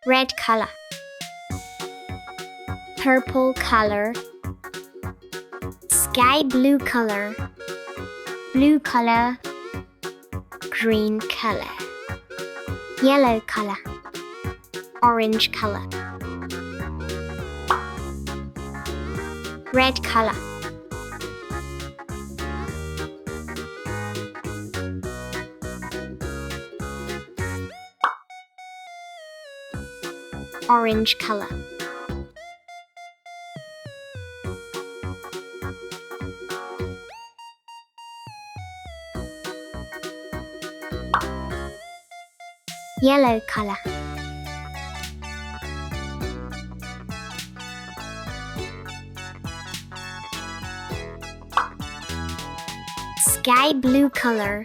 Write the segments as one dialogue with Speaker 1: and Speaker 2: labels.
Speaker 1: red color, purple color, sky blue color, blue color, green color, yellow color, orange color, red color, orange color, yellow color, sky blue color,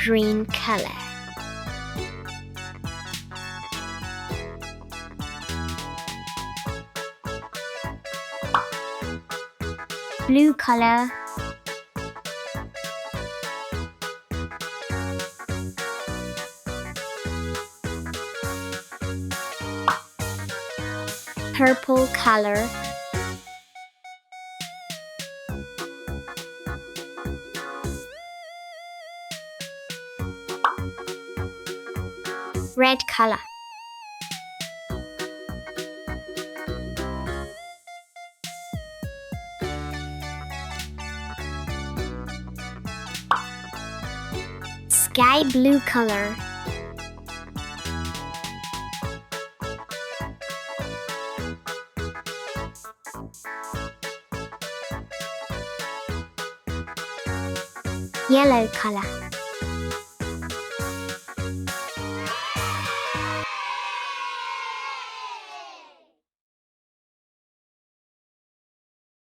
Speaker 1: green color, blue color, purple color, red color, sky blue color, yellow color.